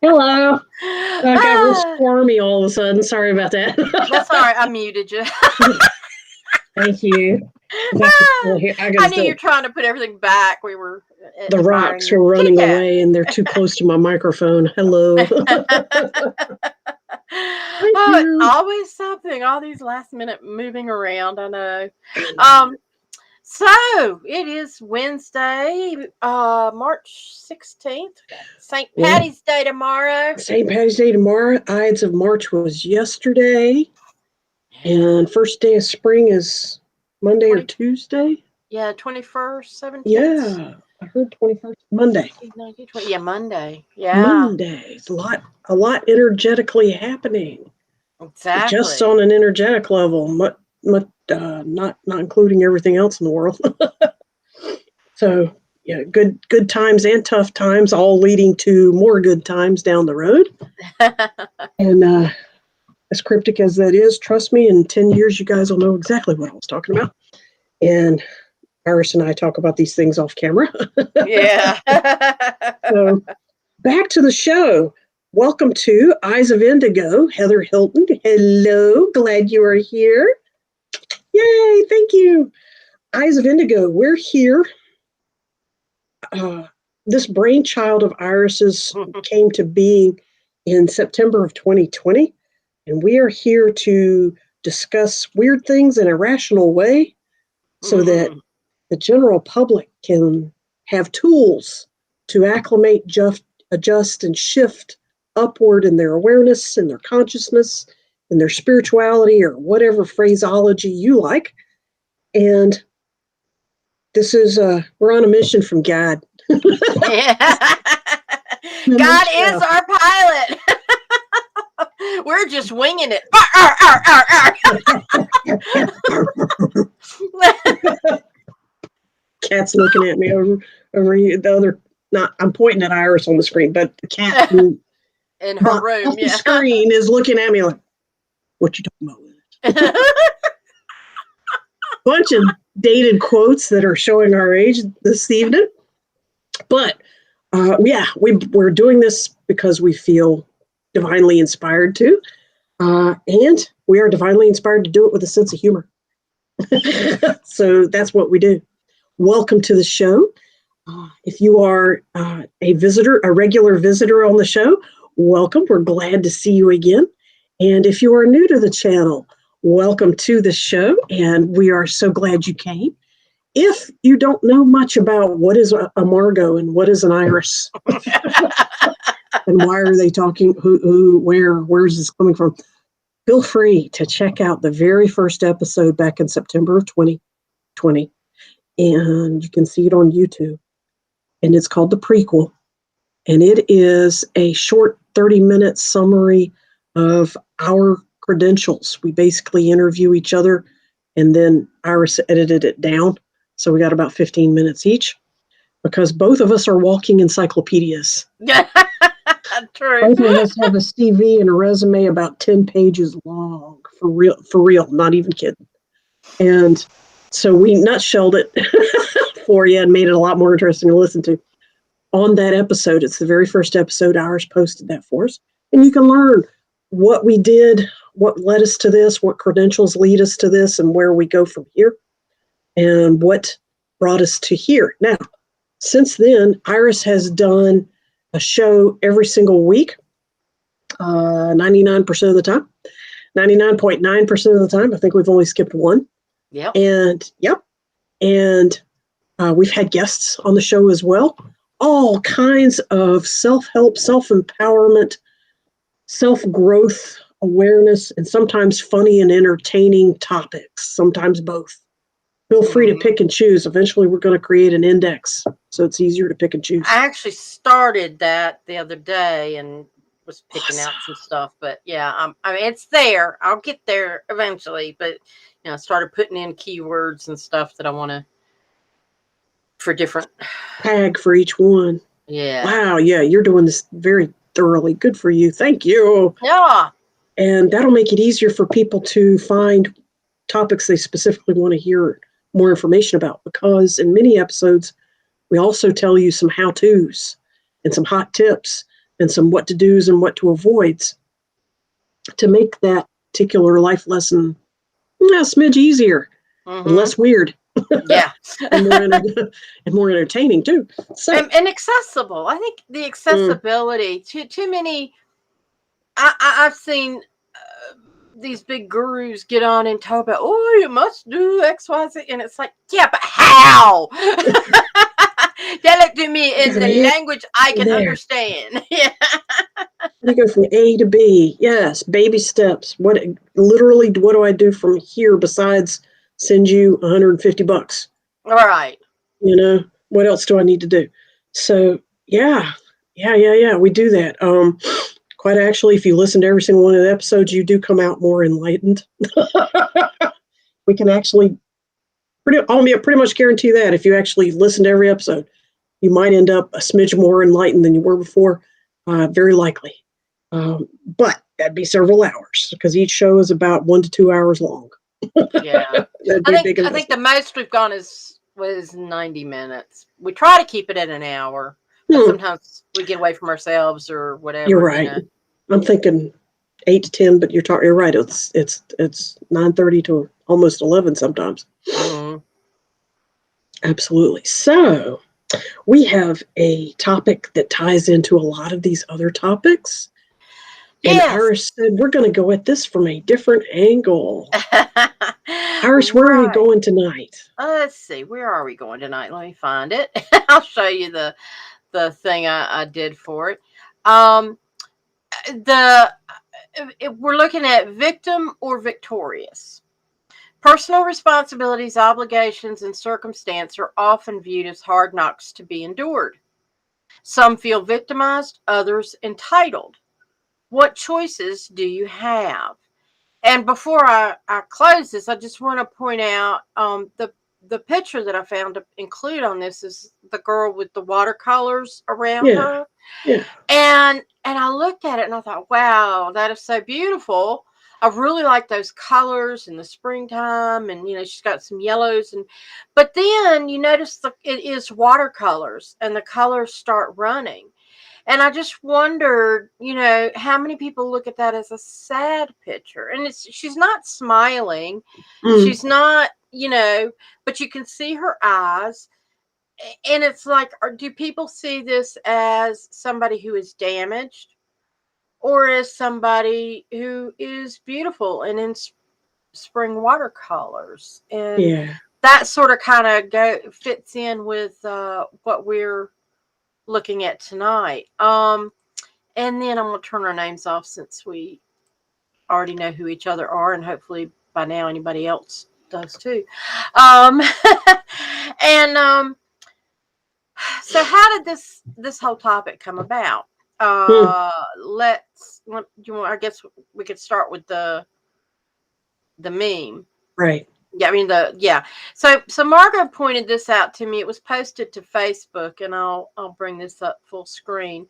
Hello. I got real squirmy all of a sudden. Sorry about that. That's all right. I muted you. Thank you. I knew you're trying to put everything back. We were the admiring rocks your were running kitty cat. away and they're too close to my microphone. Hello. It's always something. All these last minute moving around. I know. So it is Wednesday, March 16th. St. Patty's Day tomorrow. St. Patty's Day tomorrow. Ides of March was yesterday. And first day of spring is Monday or Tuesday? Yeah, 21st, 17th. Yeah, I heard 21st. Monday. Yeah, Monday. Yeah. Monday. It's a lot energetically happening. Exactly. Just on an energetic level, not including everything else in the world. So, yeah, good times and tough times, all leading to more good times down the road. And as cryptic as that is, trust me, in 10 years, you guys will know exactly what I was talking about. And Iris and I talk about these things off camera. Yeah. So, back to the show. Welcome to Eyes of Indigo, Heather Hilton. Hello, glad you are here. Yay, thank you. Eyes of Indigo, we're here. This brainchild of Iris's came to being in September of 2020, and we are here to discuss weird things in a rational way so that the general public can have tools to acclimate, adjust, and shift upward in their awareness, in their consciousness, in their spirituality, or whatever phraseology you like. And this is, we're on a mission from God. God is our pilot. We're just winging it. Cat's looking at me over here. The other, not, I'm pointing at Iris on the screen, but the cat in her room, off the screen is looking at me like, "What you talking about?" Bunch of dated quotes that are showing our age this evening, but we're doing this because we feel divinely inspired to, and we are divinely inspired to do it with a sense of humor. So that's what we do. Welcome to the show. If you are a regular visitor on the show, welcome. We're glad to see you again. And if you are new to the channel, welcome to the show. And we are so glad you came. If you don't know much about what is a Margot and what is an Iris, and why are they talking, where's this coming from, feel free to check out the very first episode back in September of 2020. And you can see it on YouTube. And it's called The Prequel. And it is a short 30-minute summary of our credentials. We basically interview each other, and then Iris edited it down. So we got about 15 minutes each, because both of us are walking encyclopedias. True. Both of us have a CV and a resume about 10 pages long, for real, not even kidding. And so we nutshelled it for you and made it a lot more interesting to listen to. On that episode, it's the very first episode, Iris posted that for us. And you can learn what we did, what led us to this, what credentials lead us to this, and where we go from here, and what brought us to here. Now, since then, Iris has done a show every single week, 99% of the time, 99.9% of the time. I think we've only skipped one. Yep. And we've had guests on the show as well. All kinds of self-help, self-empowerment, self-growth, awareness, and sometimes funny and entertaining topics, sometimes both. Feel free to pick and choose. Eventually, we're going to create an index so it's easier to pick and choose. I actually started that the other day and was picking out some stuff. But yeah, I mean, it's there. I'll get there eventually. But I started putting in keywords and stuff that I want to for different tag for each one. Yeah. Wow. Yeah, you're doing this very thoroughly. Good for you. Thank you. Yeah. And that'll make it easier for people to find topics they specifically want to hear more information about, because in many episodes, we also tell you some how-tos and some hot tips and some what to do's and what to avoids to make that particular life lesson a smidge easier and less weird. Yeah. and more entertaining too. So And accessible. I think the accessibility too many. I've seen these big gurus get on and talk about, oh, you must do X, Y, Z, and it's like, yeah, but how? Tell it to me in the language I can understand. Yeah. I go from A to B. Yes, baby steps. What do I do from here besides send you $150? All right. You know, what else do I need to do? So yeah. We do that. Quite actually, if you listen to every single one of the episodes, you do come out more enlightened. We can actually pretty much guarantee that if you actually listen to every episode, you might end up a smidge more enlightened than you were before. Very likely. But that'd be several hours because each show is about 1 to 2 hours long. Yeah. That'd be I think the most we've gone was 90 minutes. We try to keep it at an hour, but sometimes we get away from ourselves or whatever. You're right. You know? I'm thinking 8 to 10, but you're right. It's 9:30 to almost 11 sometimes. Mm-hmm. Absolutely. So we have a topic that ties into a lot of these other topics. Yes. And Iris said, we're going to go at this from a different angle. Iris, where are we going tonight? Let's see. Where are we going tonight? Let me find it. I'll show you the thing I did for it. We're looking at victim or victorious. Personal responsibilities, obligations, and circumstance are often viewed as hard knocks to be endured. Some feel victimized, others entitled. What choices do you have? And before I close this, I just want to point out the picture that I found to include on this is the girl with the watercolors around her. Yeah. And I looked at it and I thought, wow, that is so beautiful. I really like those colors in the springtime, and she's got some yellows, but then you notice it is watercolors and the colors start running. And I just wondered, how many people look at that as a sad picture? And she's not smiling. She's not, but you can see her eyes. And it's like, do people see this as somebody who is damaged or as somebody who is beautiful and in spring watercolors? And that sort of kind of fits in with what we're looking at tonight. And then I'm going to turn our names off since we already know who each other are, and hopefully by now anybody else does too. So how did this whole topic come about? I guess we could start with the meme. Right. Yeah, I mean So Margo pointed this out to me. It was posted to Facebook, and I'll bring this up full screen,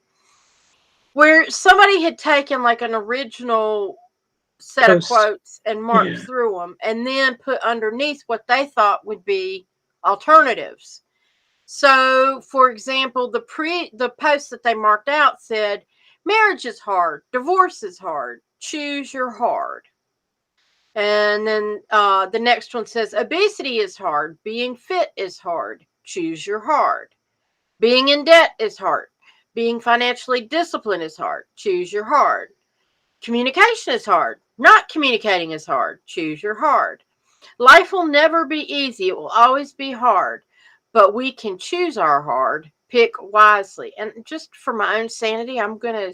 where somebody had taken like an original set of quotes and marked through them, and then put underneath what they thought would be alternatives. So, for example, the post that they marked out said, "Marriage is hard, divorce is hard, choose your hard." And then the next one says, "Obesity is hard, being fit is hard, choose your hard. Being in debt is hard, being financially disciplined is hard, choose your hard. Communication is hard, not communicating is hard, choose your hard. Life will never be easy, it will always be hard, but we can choose our hard, pick wisely." And just for my own sanity, I'm going to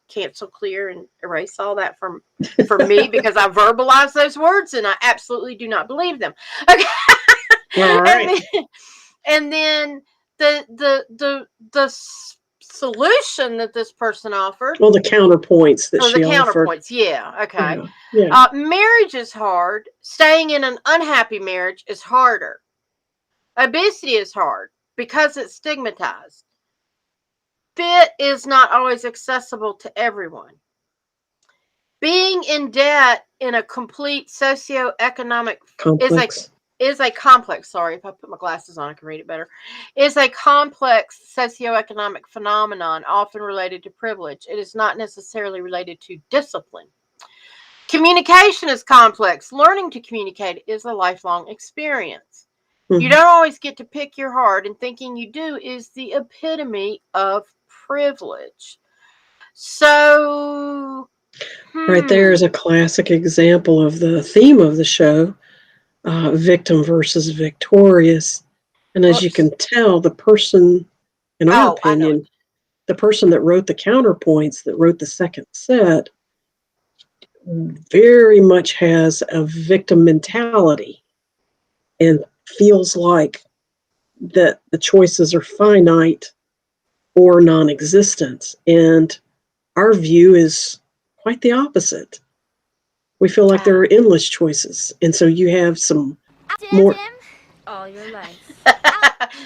cancel, clear, and erase all that from me, because I verbalize those words and I absolutely do not believe them. Okay. All right. And then the solution that this person offered. Well, the counterpoints that she offered. Counterpoints, yeah. Okay. Marriage is hard. Staying in an unhappy marriage is harder. Obesity is hard because it's stigmatized. Fit is not always accessible to everyone. Being in debt in a complete socioeconomic complex. is a complex, sorry, if I put my glasses on, I can read it better, is a complex socioeconomic phenomenon often related to privilege. It is not necessarily related to discipline. Communication is complex. Learning to communicate is a lifelong experience. You Mhm. don't always get to pick your heart, and thinking you do is the epitome of privilege. So, Right there is a classic example of the theme of the show, victim versus victorious. And as you whoops. can tell, the person, in our Oh, I know opinion, it. the person that wrote the counterpoints, that wrote the second set, very much has a victim mentality and feels like that the choices are finite or non existent. And our view is quite the opposite. We feel like there Ah. are endless choices. And so you have some more. All your life.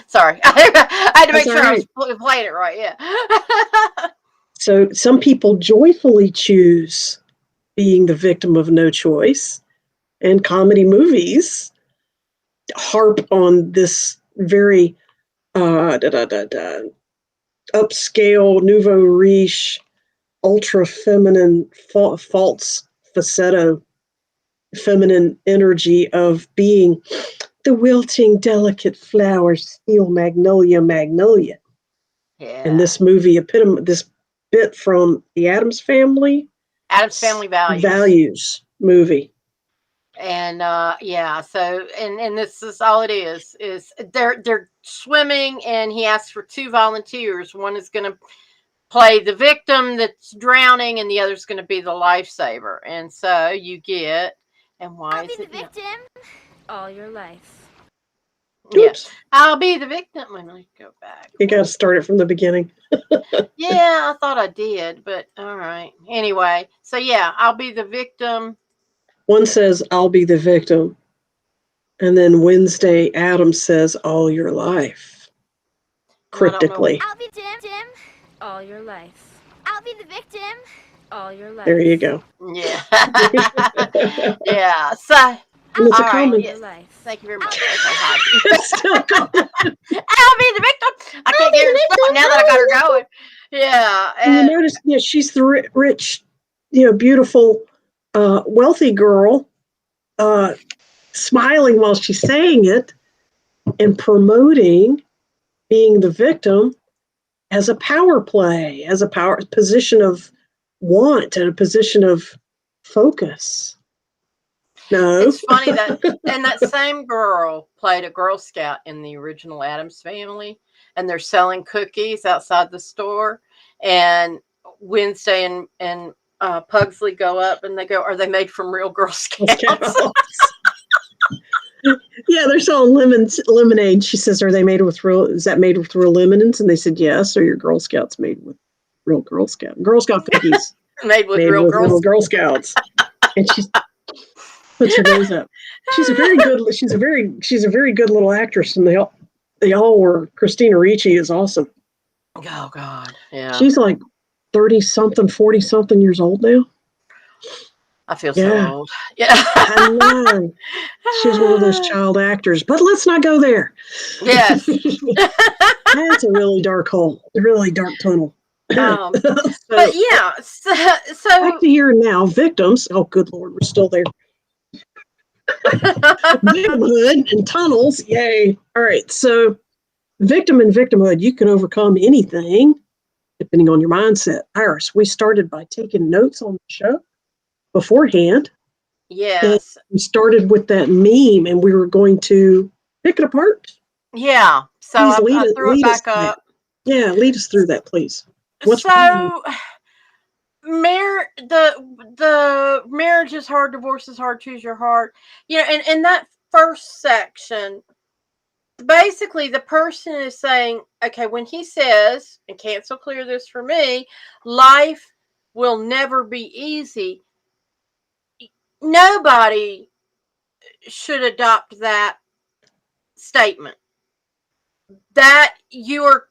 Sorry, I had to That's make all sure I was right. playing it right. Yeah. So some people joyfully choose being the victim of no choice, and comedy movies harp on this very da, da, da, da, upscale, nouveau riche, ultra feminine, false facetto, feminine energy of being the wilting, delicate flower, steel magnolia, magnolia. And Yeah. this movie, this bit from the Addams Family Adam's Family Values. Values movie. And yeah, so and this is all it is they're swimming, and he asks for two volunteers. One is going to play the victim that's drowning, and the other's going to be the lifesaver. And so you get, and why I'll be is the it, victim all your life. yeah, Oops, I'll be the victim. Let me go back. you got to start it from the beginning. Yeah, I thought I did, but all right. Anyway, so yeah, I'll be the victim. One says, I'll be the victim. And then Wednesday, Adams says, all your life, And I don't know. cryptically. I'll be the victim all your life. I'll be the victim all your There you life. go. Yeah. And Yeah. So, it's a all right. All common. your Yes. life. Thank you very much. Okay, hi. It's still common. I'll be the victim. I I'll can't be get her to the stop victim. now that I I'll got be her the victim. going. Yeah. And you And notice, yeah, she's the rich, beautiful, wealthy girl, uh, smiling while she's saying it and promoting being the victim as a power play, as a power position of want and a position of focus. No. it's funny that, and that same girl played a Girl Scout in the original Adams Family, and they're selling cookies outside the store. And Wednesday and Pugsley go up and they go, "Are they made from real Girl Scouts?" Yeah, they're selling lemonade. She says, "Are they made with real? Is that made with real lemonades?" And they said, "Yes." Are your Girl Scouts made with real Girl Scout cookies Made with made real with Girl little Scouts. Girl Scouts? And she puts her nose up. She's a very good. She's a very good little actress, and they all were. Christina Ricci is awesome. Oh God, yeah. She's like 30 something, 40 something years old now. I feel so Yeah, old. Yeah. I know. She's one of those child actors, but let's not go there. Yes. That's a really dark hole, a really dark tunnel. But So yeah, so, back so to here and now, victims. Oh, good Lord, we're still there. Victimhood and tunnels. Yay. All right. So, victim and victimhood, you can overcome anything depending on your mindset. Iris, we started by taking notes on the show beforehand. And yes, we started with that meme and we were going to pick it apart. yeah. So Please I threw it lead us back to that. up. Yeah, lead us through that, please. What's wrong? So the marriage is hard, divorce is hard, choose your heart. You know, and in that first section, basically the person is saying, okay, when he says, and cancel clear this for me, life will never be easy. Nobody should adopt that statement. That you're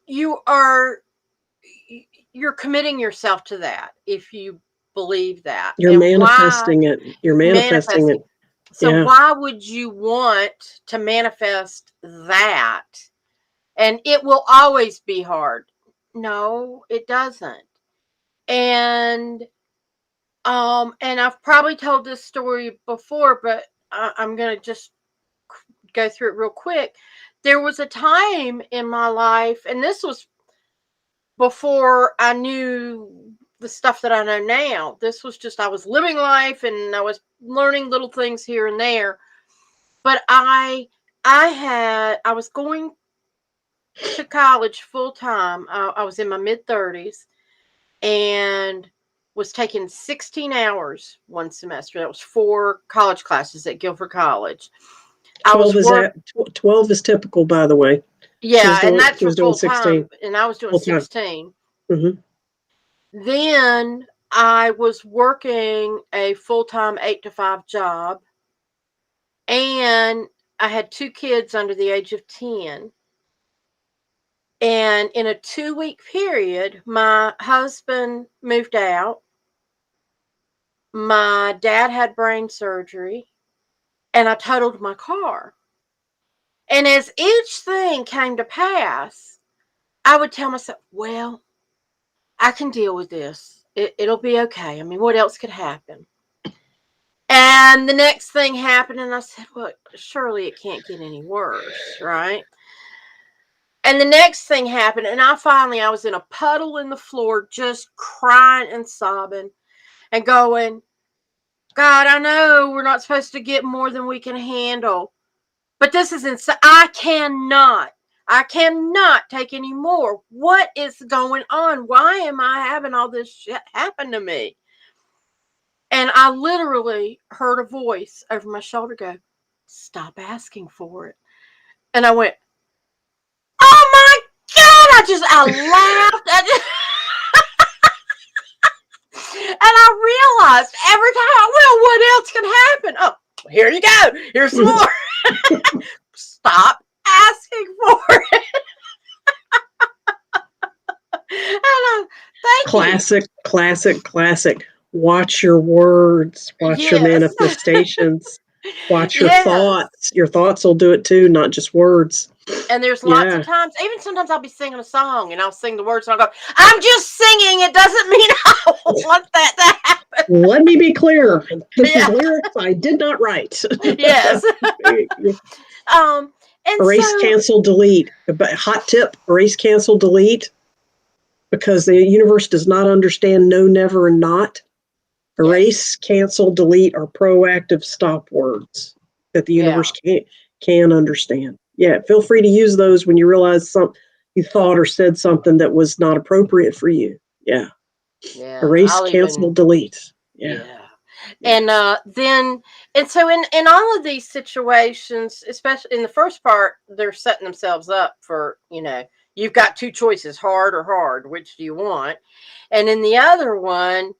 committing yourself to that if you believe that. You're And why manifesting it. You're manifesting manifesting? it. So Yeah. why would you want to manifest that? And it will always be hard. No, it doesn't. And and I've probably told this story before, but I'm going to just go through it real quick. There was a time in my life, and this was before I knew the stuff that I know now. This was just, I was living life and I was learning little things here and there. But I was going to college full time. I was in my mid 30s and was taking 16 hours one semester. That was 4 college classes at Guilford College. I 12 was is work 12 is typical, by the way. Yeah, and that's She for was doing full time, 16 and I was doing full time. 16. Hmm. Then I was working a full-time 8 to 5 job, and I had 2 kids under the age of 10. And in a 2-week period, my husband moved out. My dad had brain surgery, and I totaled my car. And as each thing came to pass, I would tell myself, well, I can deal with this. It'll be okay. I mean, what else could happen? And the next thing happened, and I said, well, surely it can't get any worse, right? And the next thing happened, and I was in a puddle in the floor, just crying and sobbing and going, God, I know we're not supposed to get more than we can handle, but this is insane. I cannot take any more. What is going on? Why am I having all this shit happen to me? And I literally heard a voice over my shoulder go, stop asking for it. And I went, oh my God. I laughed. And I realized every time, well, what else can happen? Oh, here you go. Here's some more. Stop asking for it. And thank you. Classic. Watch your words, watch your Yes. manifestations, watch your Yes. thoughts. Your thoughts will do it too, not just words. And there's lots Yeah. of times, even sometimes I'll be singing a song and I'll sing the words and I'll go, I'm just singing. It doesn't mean I want that to happen. Let me be clear. This Yeah. is lyrics I did not write. Yes. And Erase, so, cancel, delete. But hot tip, erase, cancel, delete, because the universe does not understand no, never, and not. yes. Erase, cancel, delete are proactive stop words that the universe Yeah. can understand. Yeah, feel free to use those when you realize you thought or said something that was not appropriate for you. Yeah. Yeah. Erase, I'll cancel, even, delete. Yeah. yeah. Yeah. And and so in all of these situations, especially in the first part, they're setting themselves up for, you've got 2 choices, hard or hard. Which do you want? And in the other one,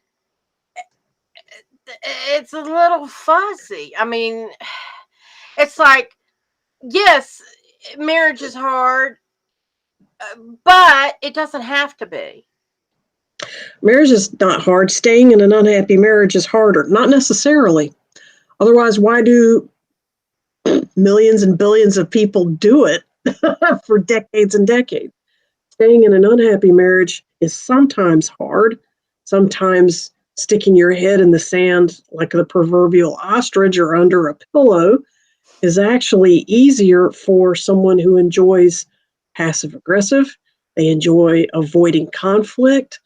it's a little fuzzy. I mean, it's like, yes, marriage is hard, but it doesn't have to be. Marriage is not hard. Staying in an unhappy marriage is harder. Not necessarily. Otherwise, why do millions and billions of people do it for decades and decades? Staying in an unhappy marriage is sometimes hard. Sometimes sticking your head in the sand like the proverbial ostrich or under a pillow is actually easier for someone who enjoys passive aggressive. They enjoy avoiding conflict.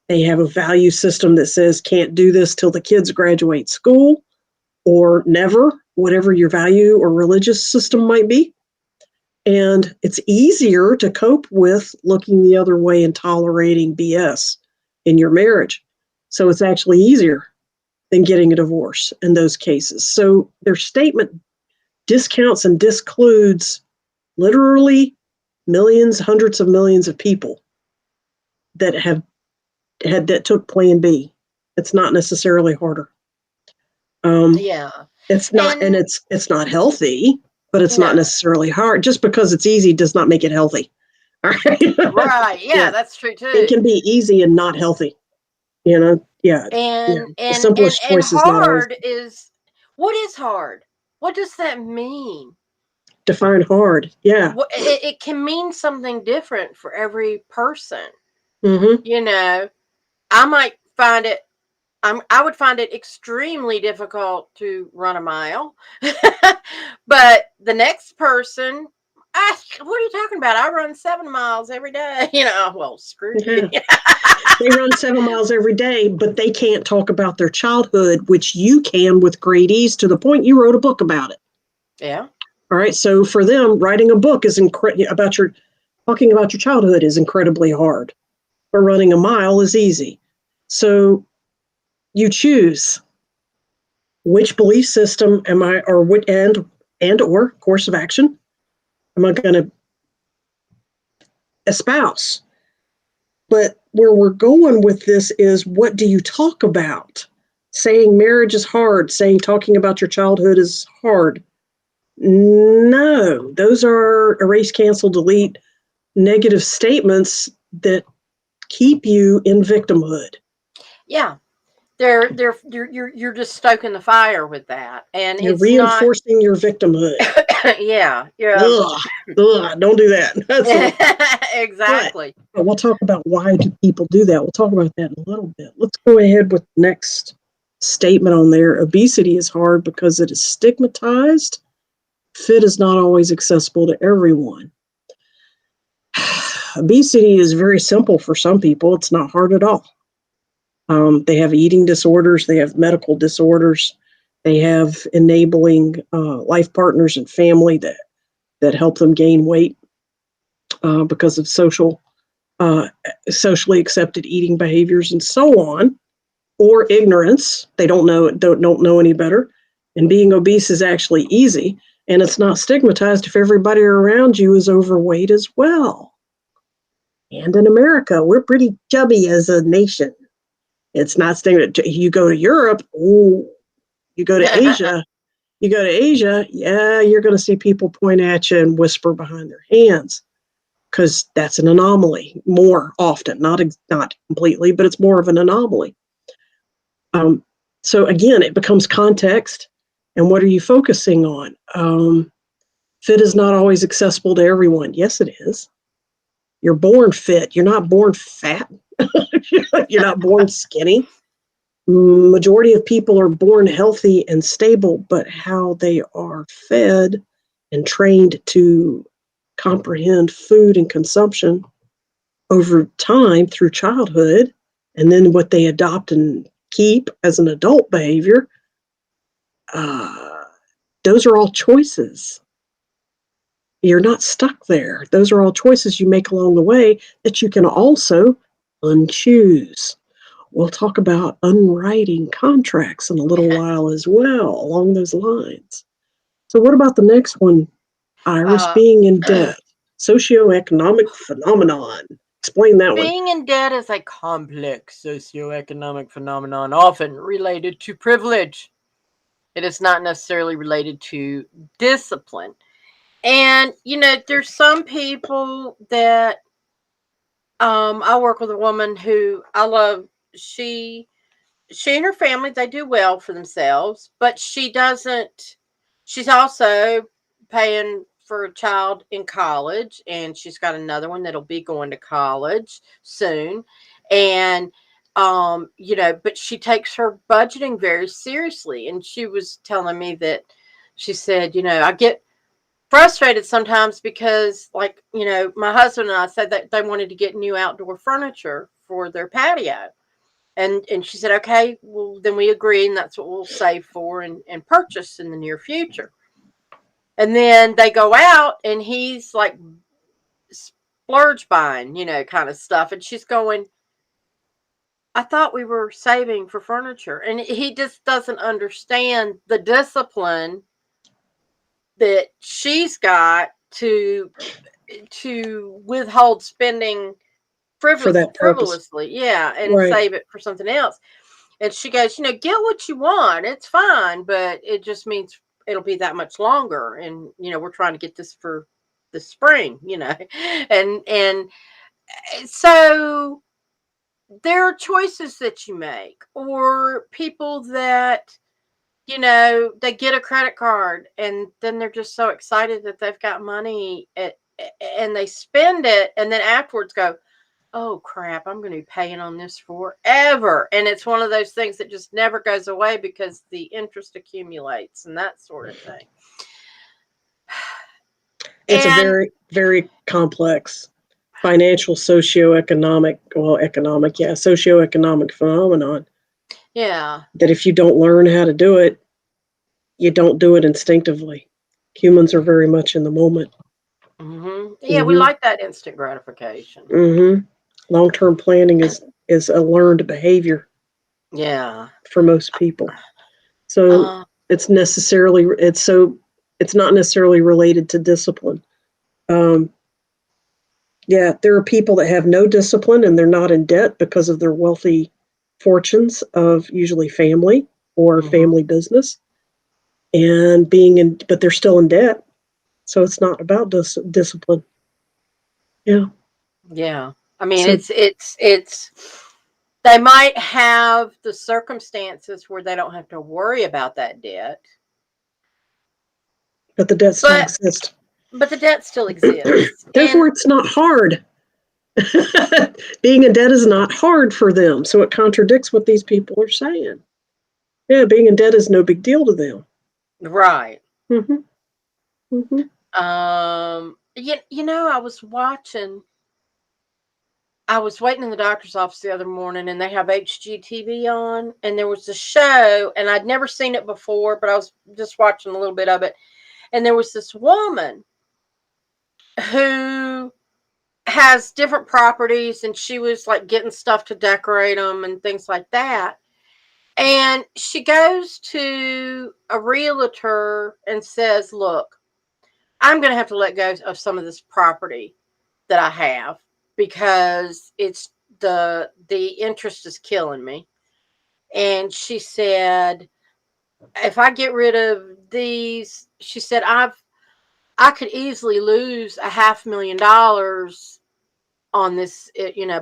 They have a value system that says can't do this till the kids graduate school or never, whatever your value or religious system might be. And it's easier to cope with looking the other way and tolerating BS in your marriage. So it's actually easier than getting a divorce in those cases. So their statement discounts and discludes literally millions, hundreds of millions of people that have had that took plan B. It's not necessarily harder. Yeah. It's not, and And it's not healthy, but it's not no. necessarily hard. Just because it's easy does not make it healthy. All right. Right. Yeah, Yeah, that's true it too. can be easy and not healthy. Yeah, yeah. And The and and simplest and choice is not always. hard is, what is hard? what does that mean? Define hard. Yeah. It can mean something different for every person. Mm-hmm. You know, I might find it I would find it extremely difficult to run a mile. But the next person, what are you talking about? I run 7 miles every day. Well, screw you. Yeah. They run 7 miles every day, but they can't talk about their childhood, which you can with great ease, to the point you wrote a book about it. Yeah. All right. So for them, writing a book is talking about your childhood is incredibly hard, but running a mile is easy. So you choose which belief system am I, or what and or course of action am I going to espouse? But where we're going with this is, what do you talk about? Saying marriage is hard, saying talking about your childhood is hard. No, those are erase, cancel, delete negative statements that keep you in victimhood. Yeah. You're just stoking the fire with that. And You're it's not. reinforcing your victimhood. Yeah. Yeah. Ugh, ugh, don't do that. But Exactly. we'll talk about, why do people do that. We'll talk about that in a little bit. Let's go ahead with the next statement on there. Obesity is hard because it is stigmatized. Fit is not always accessible to everyone. Obesity is very simple for some people. It's not hard at all. They have eating disorders. They have medical disorders. They have enabling life partners and family that help them gain weight because of socially accepted eating behaviors and so on, or ignorance. They don't know any better. And being obese is actually easy, and it's not stigmatized if everybody around you is overweight as well. And in America, we're pretty chubby as a nation. It's not stigmatized. You go to Europe, ooh, you go to Asia, yeah, you're going to see people point at you and whisper behind their hands, because that's an anomaly more often, not completely, but it's more of an anomaly. So again, it becomes context, and what are you focusing on? Fit is not always accessible to everyone. Yes, it is. You're born fit. You're not born fat. You're not born skinny. Majority of people are born healthy and stable, but how they are fed and trained to comprehend food and consumption over time through childhood, and then what they adopt and keep as an adult behavior, uh, those are all choices. You're not stuck there. Those are all choices you make along the way that you can also unchoose. We'll talk about unwriting contracts in a little while as well, along those lines. So, what about the next one, Iris? uh, Being in debt, socioeconomic phenomenon. Explain that one. Being in debt is a complex socioeconomic phenomenon, often related to privilege. It is not necessarily related to discipline. And there's some people that I work with a woman who I love. She and her family, they do well for themselves, but she doesn't. She's also paying for a child in college, and she's got another one that'll be going to college soon. And but she takes her budgeting very seriously. And she was telling me that she said, I get frustrated sometimes because, like, my husband and I said that they wanted to get new outdoor furniture for their patio. And she said, okay, well, then we agree, and that's what we'll save for and purchase in the near future. And then they go out, and he's like splurge buying, kind of stuff. And she's going, I thought we were saving for furniture. And he just doesn't understand the discipline that she's got to withhold spending For that purpose. frivolously, yeah, and Right. save it for something else. And she goes, get what you want. It's fine, but it just means it'll be that much longer. And we're trying to get this for the spring, and so there are choices that you make, or people that they get a credit card and then they're just so excited that they've got money and they spend it and then afterwards go, oh crap, I'm going to be paying on this forever. And it's one of those things that just never goes away because the interest accumulates and that sort of thing. It's a And very, very complex financial, socioeconomic phenomenon yeah. that if you don't learn how to do it, you don't do it instinctively. Humans are very much in the moment. Yeah, we Mhm. like that instant gratification. Long-term planning is a learned behavior Yeah. for most people. So Uh, it's not necessarily related to discipline. Yeah, there are people that have no discipline and they're not in debt because of their wealthy fortunes of usually family or mhm. family business, but they're still in debt. So it's not about discipline. Yeah. Yeah. I mean, So, it's they might have the circumstances where they don't have to worry about that debt, but the debt still but exists. the debt still exists. Therefore, it's not hard. Being in debt is not hard for them. So it contradicts what these people are saying. Yeah, being in debt is no big deal to them. Right. Mm-hmm. Mm-hmm. I was waiting in the doctor's office the other morning and they have HGTV on and there was a show and I'd never seen it before, but I was just watching a little bit of it. And there was this woman who has different properties and she was like getting stuff to decorate them and things like that. And she goes to a realtor and says, look, I'm going to have to let go of some of this property that I have because it's the interest is killing me. And she said, if I get rid of these, she said, I could easily lose $500,000 on this,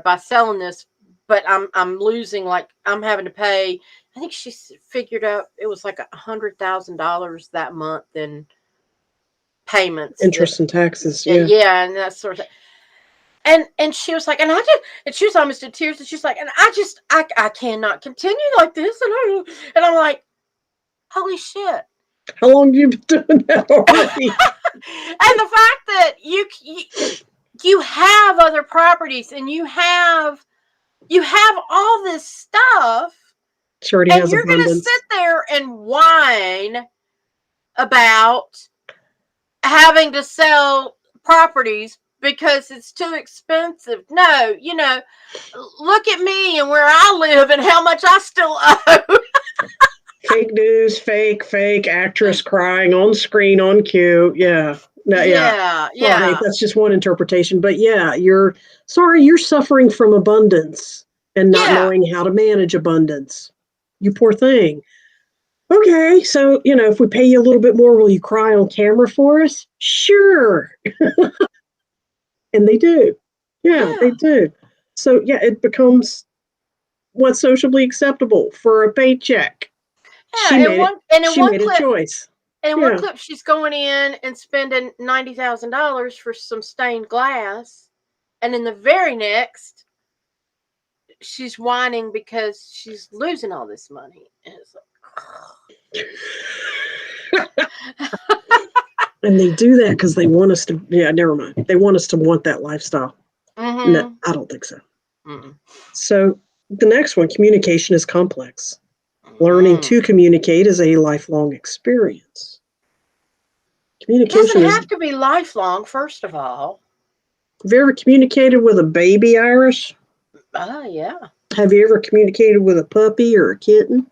by selling this, but I'm losing, like I'm having to pay. I think she figured out it was like $100,000 that month in payments that, Interest and taxes. Yeah. yeah, and that sort of thing. And she was like, and she was almost in tears, and she's like, and I cannot continue like this, and I'm like, holy shit. How long have you been doing that already? And the fact that you have other properties and you have all this stuff She already and has you're going to abundance. sit there and whine about having to sell properties because it's too expensive. No, look at me and where I live and how much I still owe. Fake news, fake actress crying on screen on cue. Yeah. No, yeah. Yeah, Well, hey, yeah, that's just one interpretation. But yeah, you're suffering from abundance and not yeah. knowing how to manage abundance. You poor thing. Okay, so, if we pay you a little bit more, will you cry on camera for us? Sure. And they do. Yeah, they Yeah. do. So, yeah, it becomes what's sociably acceptable for a paycheck. She Yeah, made it. in She one made a clip, choice. Yeah. she's going in and spending $90,000 for some stained glass, and in the very next, she's whining because she's losing all this money. And it's And they do that because they want us to. Yeah, never mind. They want us to want that lifestyle. No, mm-hmm. I don't think so. Mm-mm. So the next one, communication is complex. Learning Mm-mm. to communicate is a lifelong experience. It doesn't Communication is. have to be lifelong, first of all. Have you ever communicated with a baby, Irish? Ah, yeah. Have you ever communicated with a puppy or a kitten?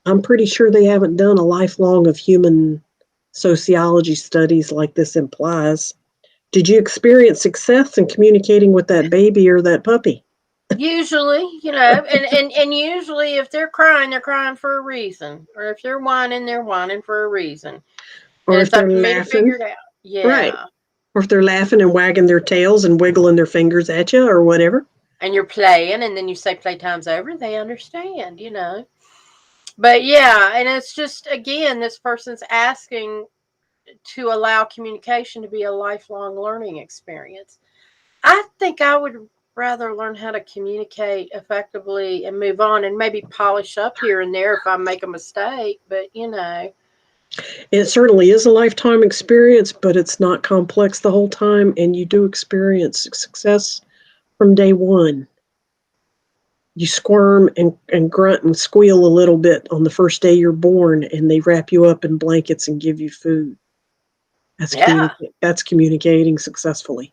I'm pretty sure they haven't done a lifelong of human sociology studies like this implies. Did you experience success in communicating with that baby or that puppy? Usually, and usually if they're crying for a reason. Or if they're whining for a reason. And Or if it's they're up to me to figure laughing? it out. Right. Yeah. Or if they're laughing and wagging their tails and wiggling their fingers at you or whatever. And you're playing and then you say playtime's over, they understand. But yeah, and it's just, again, this person's asking to allow communication to be a lifelong learning experience. I think I would rather learn how to communicate effectively and move on and maybe polish up here and there if I make a mistake. But, It certainly is a lifetime experience, but it's not complex the whole time, and you do experience success from day one. You squirm and grunt and squeal a little bit on the first day you're born, and they wrap you up in blankets and give you food. That's yeah. that's communicating successfully.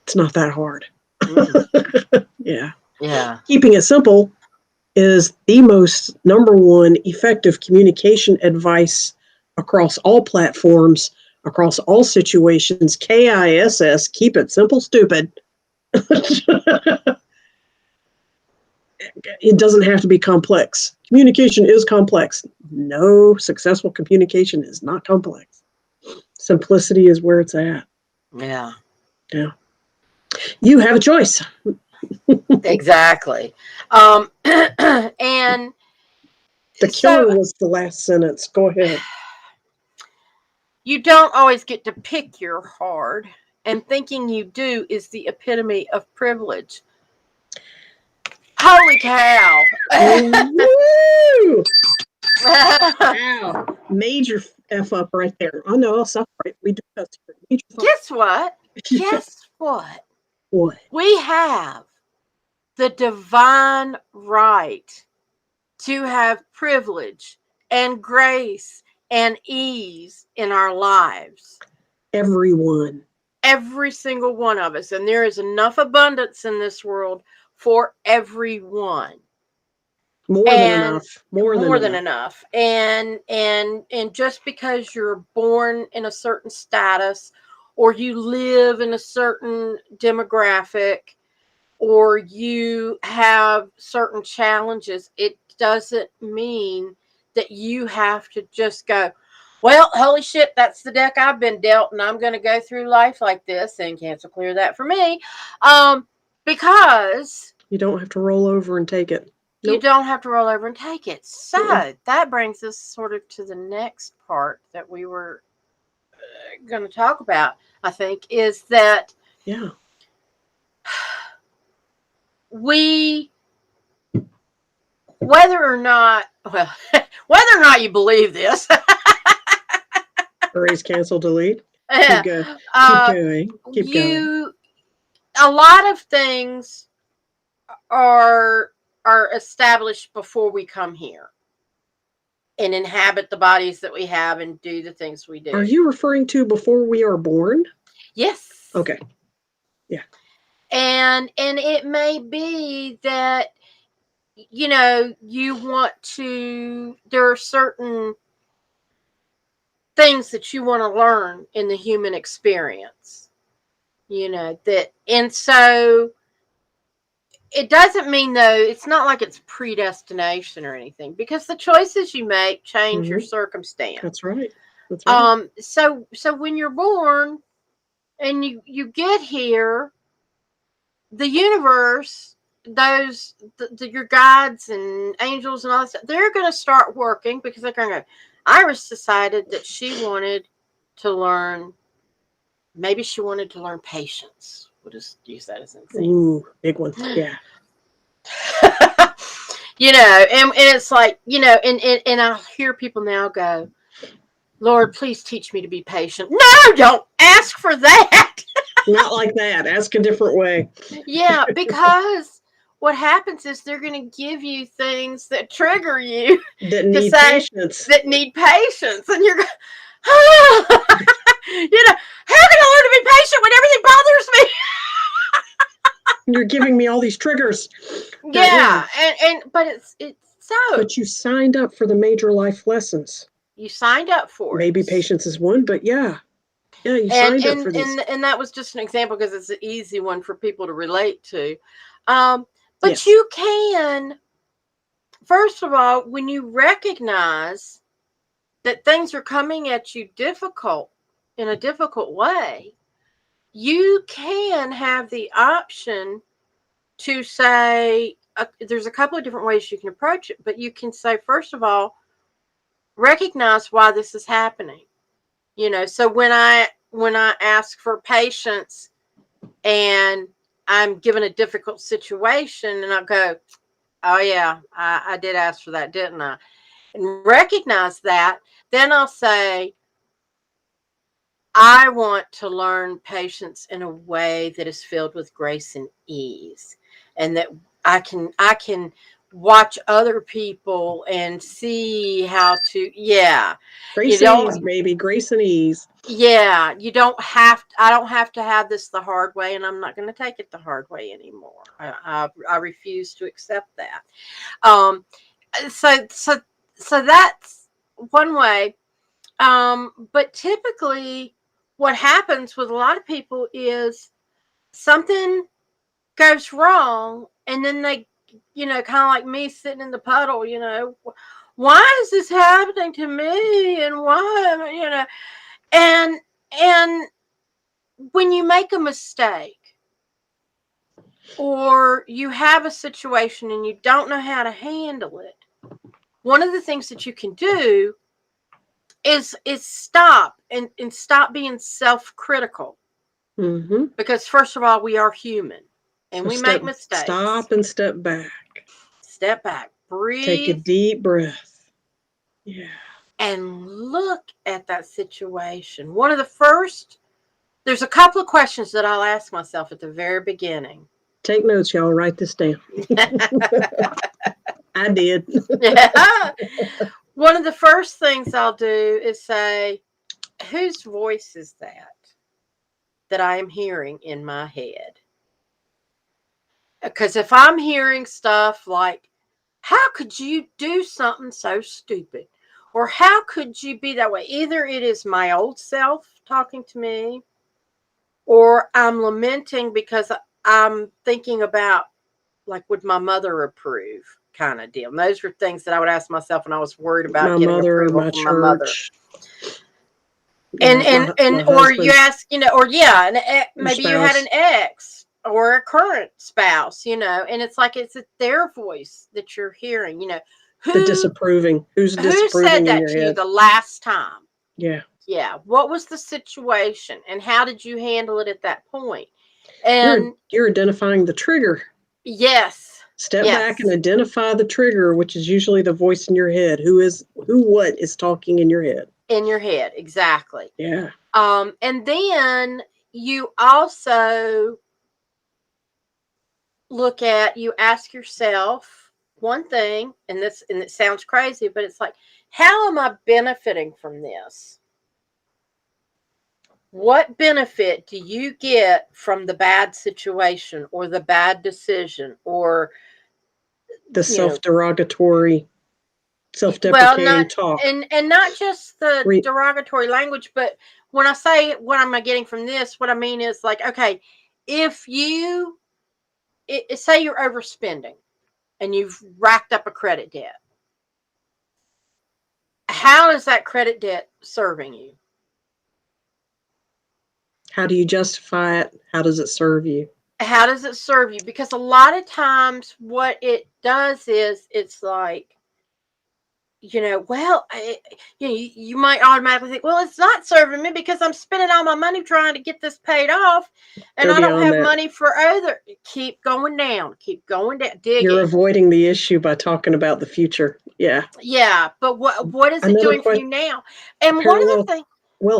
It's not that hard. Mm. Yeah. Yeah. Keeping it simple is the most number one effective communication advice across all platforms, across all situations. KISS, keep it simple, stupid. It doesn't have to be complex. Communication is complex. No, successful communication is not complex. Simplicity is where it's at. Yeah. Yeah. You have a choice. Exactly. And The so killer was the last sentence. Go ahead. you don't always get to pick your hard, and thinking you do is the epitome of privilege. Holy cow. Woo! Wow. Major F up right there. Oh no, I'll celebrate. We do cuss here. Major Guess what? Yeah. Guess what? What? We have the divine right to have privilege and grace and ease in our lives. Everyone. Every single one of us. And there is enough abundance in this world for everyone. More than enough. More than enough. And just because you're born in a certain status, or you live in a certain demographic, or you have certain challenges, it doesn't mean that you have to just go, well, holy shit, that's the deck I've been dealt, and I'm going to go through life like this, and cancel clear that for me. Because you don't have to roll over and take it. you don't have to roll over and take it. So Mm-mm. that brings us sort of to the next part that we were going to talk about, I think, is that Yeah. we, whether or not you believe this, Erase, cancel, delete. yeah, Keep going. Keep going. Keep going. A lot of things are established before we come here and inhabit the bodies that we have and do the things we do. Are you referring to before we are born? Yes. Okay. Yeah. And it may be that, you want to, there are certain things that you want to learn in the human experience, and so it doesn't mean, though, it's not like it's predestination or anything, because the choices you make change your circumstance. That's right. That's right. So when you're born and you get here, the universe, your guides and angels and all that stuff, they're going to start working, because they're going to go, Iris decided that she wanted to learn, maybe she wanted to learn patience. We'll just use that as an example. Ooh, big one. Yeah. And it's like, and I hear people now go, Lord, please teach me to be patient. No, don't ask for that. Not like that. Ask a different way. Yeah, because what happens is they're going to give you things that trigger you that need patience. That need patience, and you're going, how can I learn to be patient when everything bothers me? You're giving me all these triggers. Yeah, but it's so. But you signed up for the major life lessons. You signed up for Maybe it. patience is one, but yeah, you signed up for this. And that was just an example, because it's an easy one for people to relate to. But yes. you can, first of all, when you recognize that things are coming at you in a difficult way, you can have the option to say, there's a couple of different ways you can approach it, but you can say, first of all, recognize why this is happening. So when I ask for patience and I'm given a difficult situation, and I'll go, oh yeah, I did ask for that, didn't I? And recognize that, then I'll say, I want to learn patience in a way that is filled with grace and ease, and that I can watch other people and see how to. Yeah, you Grace and ease, don't. baby. Grace and ease. Yeah, you don't have. I don't have to have this the hard way, and I'm not going to take it the hard way anymore. I refuse to accept that. Um, so that's one way. But typically, what happens with a lot of people is something goes wrong, and then they, kind of like me sitting in the puddle, why is this happening to me, and why, and and when you make a mistake or you have a situation and you don't know how to handle it, one of the things that you can do is stop and stop being self-critical, Mm-hmm. because first of all, we are human and we make mistakes. Stop and step back. Step back, Take a breathe, deep breath. Yeah. and look at that situation. There's a couple of questions that I'll ask myself at the very beginning. Take notes, y'all. Write this down. I did. Yeah. One of the first things I'll do is say, whose voice is that I am hearing in my head? Because if I'm hearing stuff like, how could you do something so stupid? Or how could you be that way? Either it is my old self talking to me, or I'm lamenting because I'm thinking about, like, would my mother approve, kind of deal. And those were things that I would ask myself when I was worried about My getting mother, approval my from my mother. church. And Yeah, my or you husband, ask, or yeah, your maybe you had an spouse. ex or a current spouse, and it's like it's their voice that you're hearing. The Who disapproving. Who's who said disapproving in that your to you head? the last time? Yeah. Yeah, what was the situation, and how did you handle it at that point? You're And you're identifying the trigger. yes, Step back and yes, identify the trigger, which is usually the voice in your head. What is talking in your head? in your head, exactly. Yeah. And then you also you ask yourself one thing, and it sounds crazy, but it's like, how am I benefiting from this? What benefit do you get from the bad situation or the bad decision, or, The you know, self-derogatory, well, self-deprecating not, talk. and not just the Re- derogatory language, but when I say what am I getting from this, what I mean is, like, okay, if you say you're overspending and you've racked up a credit debt, how is that credit debt serving you? How do you justify it? How does it serve you? How does it serve you? Because a lot of times what it does is, it's like, well, you might automatically think, well, it's not serving me because I'm spending all my money trying to get this paid off, and Go I don't beyond have that. money for other. Keep going down, You're digging. avoiding the issue by talking about the future. Yeah. Yeah, but what is it Another doing for question, you now? a And one of the parallel, things,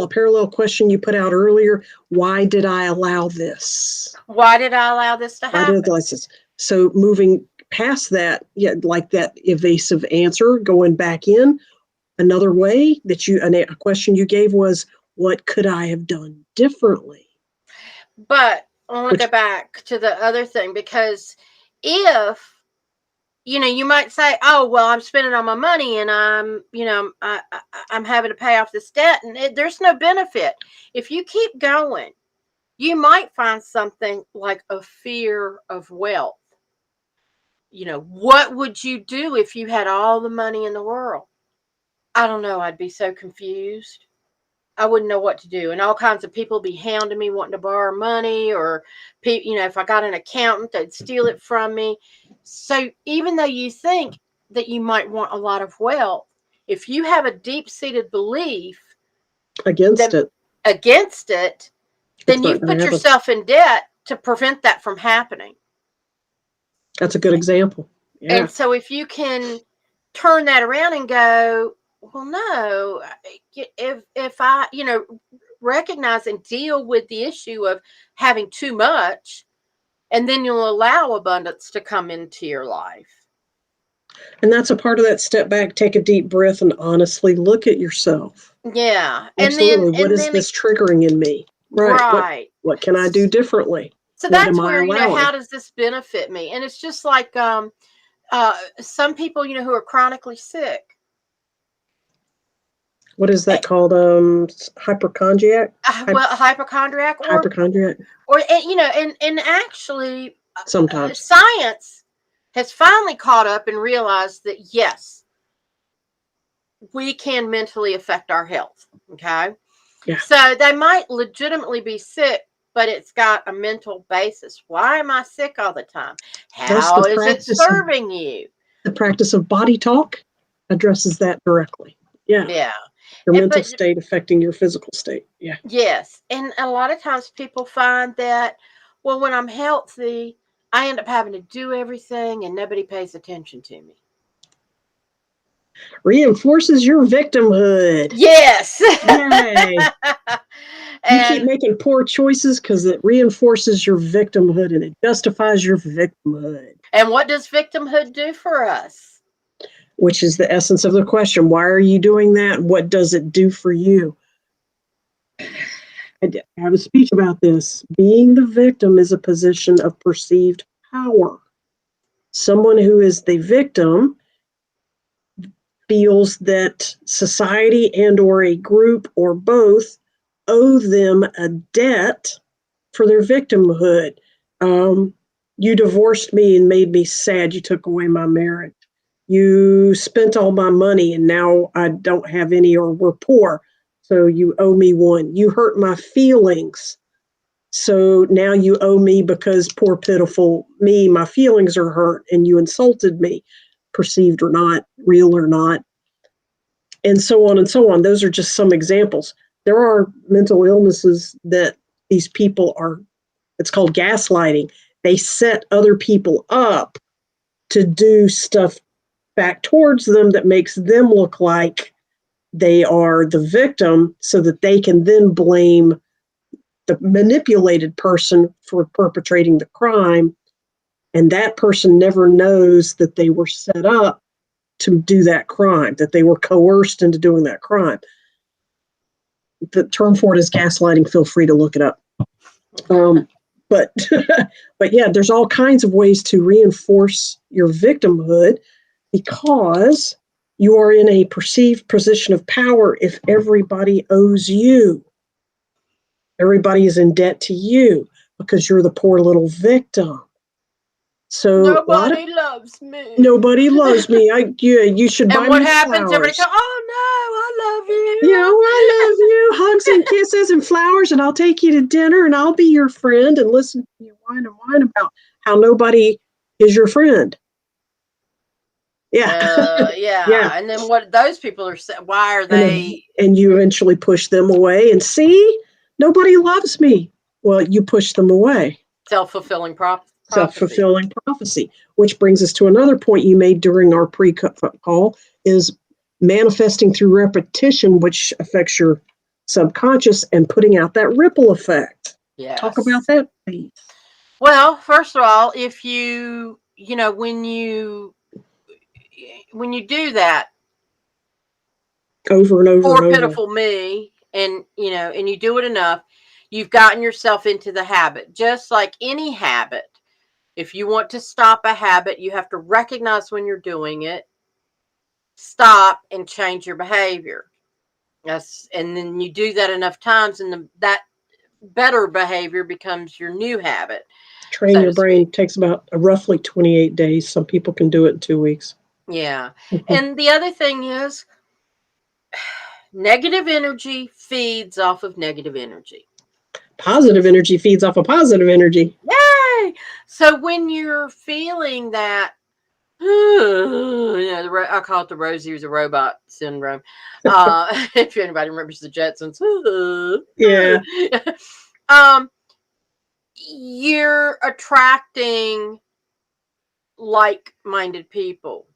a parallel question you put out earlier. Why did I allow this? why did I allow this to Why did happen? I this? So moving past that, yeah, like that evasive answer, going back in, another way that a question you gave was, what could I have done differently? But I want to Which go back to the other thing, because if you might say, oh, well, I'm spending all my money, and I'm having to pay off this debt, and there's no benefit. If you keep going, you might find something like a fear of wealth. What would you do if you had all the money in the world? I don't know. I'd be so confused. I wouldn't know what to do. And all kinds of people be hounding me, wanting to borrow money, or, if I got an accountant, they'd steal it from me. So even though you think that you might want a lot of wealth, if you have a deep-seated belief Against it. against it, then It's not you've going to put happen. yourself in debt to prevent that from happening. That's a good example. Yeah. And so if you can turn that around and go, well, no, if I, recognize and deal with the issue of having too much, and then you'll allow abundance to come into your life. And that's a part of that step back, take a deep breath, and honestly look at yourself. Yeah. Absolutely. What is this triggering in me? Right. Right. What can I do differently? So What that's am I where, allowing? how does this benefit me? And it's just like some people, who are chronically sick. What is that called? Hypochondriac? Hypochondriac, Hypochondriac? or and actually, Sometimes. Science has finally caught up and realized that, yes, we can mentally affect our health. Okay. Yeah. So they might legitimately be sick, but it's got a mental basis. Why am I sick all the time? How is it serving you? The practice of body talk addresses that directly. Yeah. Yeah. Your mental state affecting your physical state. Yeah. Yes. And a lot of times people find that, well, when I'm healthy, I end up having to do everything and nobody pays attention to me. Reinforces your victimhood. Yes. Yay. You keep making poor choices because it reinforces your victimhood and it justifies your victimhood. And what does victimhood do for us? Which is the essence of the question. Why are you doing that? What does it do for you? I have a speech about this. Being the victim is a position of perceived power. Someone who is the victim feels that society and or a group or both owe them a debt for their victimhood. You divorced me and made me sad. You took away my marriage. You spent all my money and now I don't have any, or we're poor, so you owe me one. You hurt my feelings, so now you owe me because poor pitiful me, my feelings are hurt and you insulted me, perceived or not, real or not, and so on and so on. Those are just some examples. There are mental illnesses that these people are, it's called gaslighting. They set other people up to do stuff back towards them that makes them look like they are the victim so that they can then blame the manipulated person for perpetrating the crime. And that person never knows that they were set up to do that crime, that they were coerced into doing that crime. The term for it is gaslighting. Feel free to look it up. But yeah, there's all kinds of ways to reinforce your victimhood because you are in a perceived position of power if everybody owes you. Everybody is in debt to you because you're the poor little victim. So nobody loves me. Nobody loves me. You should buy me flowers. And what happens? Everybody goes, oh no, I love you. I love you. Hugs and kisses and flowers, and I'll take you to dinner, and I'll be your friend, and listen to you whine about how nobody is your friend. Yeah. Yeah. And then what those people are saying, why are they? And you eventually push them away and see, nobody loves me. Well, you push them away. Self-fulfilling prophecy. Self-fulfilling prophecy, which brings us to another point you made during our pre-call, is manifesting through repetition, which affects your subconscious and putting out that ripple effect. Yes. Talk about that, please. Well, first of all, if you when you do that over and over poor and over. pitiful me, and and you do it enough, you've gotten yourself into the habit. Just like any habit, if you want to stop a habit, you have to recognize when you're doing it, stop, and change your behavior. Yes, and then you do that enough times, and that better behavior becomes your new habit. Train your brain takes about roughly 28 days. Some people can do it in 2 weeks. Yeah. And the other thing is, Negative energy feeds off of negative energy. Positive energy feeds off of positive energy. Yay! So when you're feeling that, I call it the Rosie the Robot syndrome. If anybody remembers the Jetsons, Yeah. You're attracting like-minded people.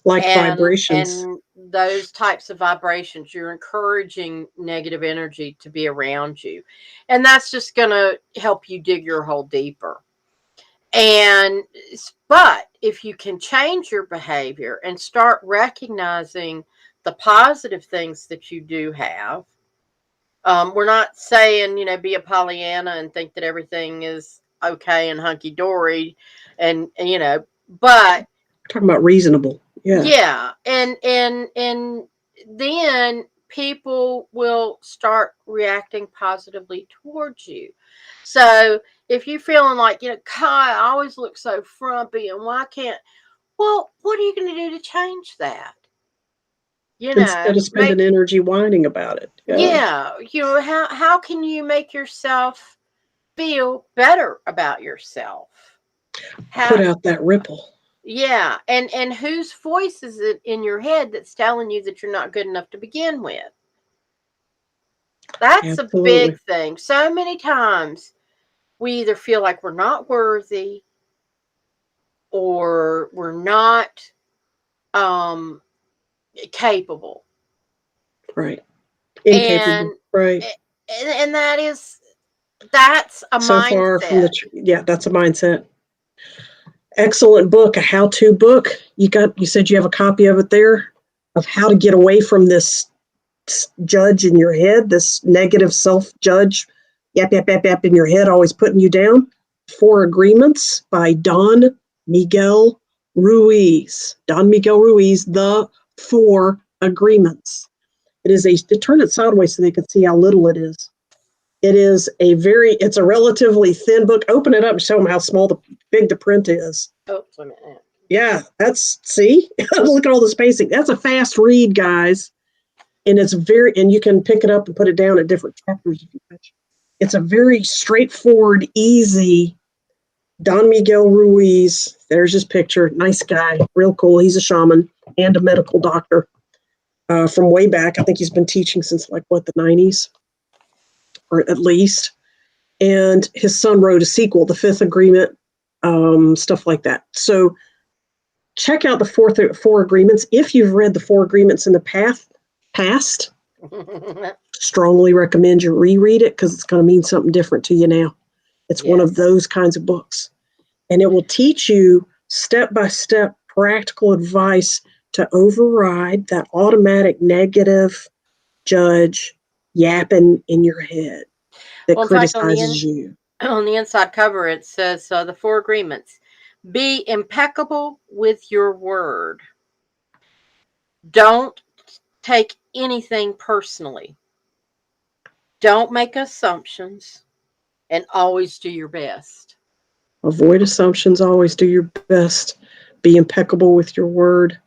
Like vibrations. And those types of vibrations, you're encouraging negative energy to be around you, and that's just going to help you dig your hole deeper. But if you can change your behavior and start recognizing the positive things that you do have, we're not saying, be a Pollyanna and think that everything is okay and hunky-dory and but We're talking about reasonable. Yeah. yeah, and then people will start reacting positively towards you. So if you're feeling like, Kai, I always look so frumpy and why can't, well, what are you going to do to change that? Instead of spending energy whining about it. Yeah. How can you make yourself feel better about yourself? Put out that ripple. Yeah, and whose voice is it in your head that's telling you that you're not good enough to begin with? That's Absolutely. a big thing. So many times we either feel like we're not worthy or we're not capable. Right. Incapable. And right. And that's a so mindset. Far from that's a mindset. Excellent book, a how-to book. You said you have a copy of it there, of how to get away from this judge in your head, this negative self-judge, yap in your head, always putting you down. 4 Agreements by Don Miguel Ruiz. The 4 Agreements. To turn it sideways so they can see how little it is. It's a relatively thin book. Open it up and show them how big the print is. Oh, wait a minute. Yeah, see? Look at all the spacing. That's a fast read, guys. And and you can pick it up and put it down at different chapters if you wish. It's a very straightforward, easy Don Miguel Ruiz. There's his picture. Nice guy. Real cool. He's a shaman and a medical doctor from way back. I think he's been teaching since the 90s, or at least. And his son wrote a sequel, The 5th Agreement, stuff like that. So check out the 4 Agreements. If you've read the 4 Agreements in the past, strongly recommend you reread it because it's going to mean something different to you now. It's one of those kinds of books. And it will teach you step-by-step practical advice to override that automatic negative judge yapping in your head that criticizes you. On the inside cover, it says the 4 Agreements. Be impeccable with your word. Don't take anything personally. Don't make assumptions, and always do your best. Avoid assumptions, always do your best. Be impeccable with your word,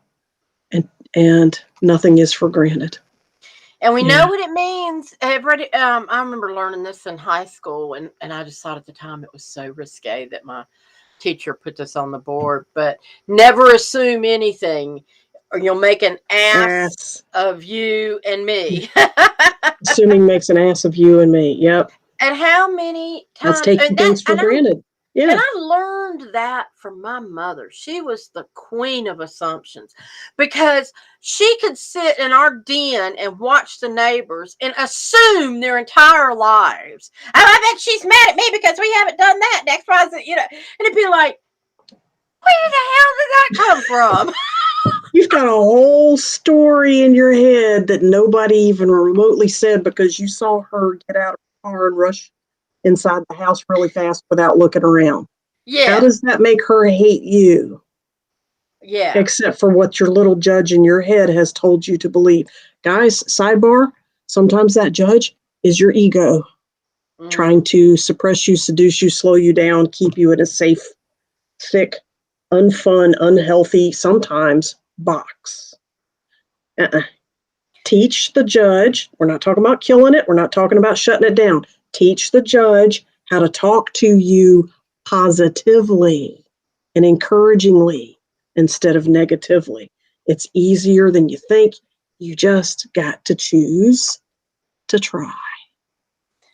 and nothing is for granted. And we know what it means. I remember learning this in high school, and I just thought at the time it was so risque that my teacher put this on the board. But never assume anything, or you'll make an ass of you and me. Assuming makes an ass of you and me. Yep. And how many times? That's taking things for granted. Yeah. And I learned that from my mother. She was the queen of assumptions because she could sit in our den and watch the neighbors and assume their entire lives. Oh, I bet she's mad at me because we haven't done that next and it'd be like, where the hell did that come from? You've got a whole story in your head that nobody even remotely said because you saw her get out of the car and rush inside the house really fast without looking around. Yeah. How does that make her hate you? Yeah. Except for what your little judge in your head has told you to believe. Guys, sidebar, sometimes that judge is your ego trying to suppress you, seduce you, slow you down, keep you in a safe, thick, unfun, unhealthy, sometimes box. Teach the judge. We're not talking about killing it. We're not talking about shutting it down. Teach the judge how to talk to you positively and encouragingly instead of negatively. It's easier than you think. You just got to choose to try. I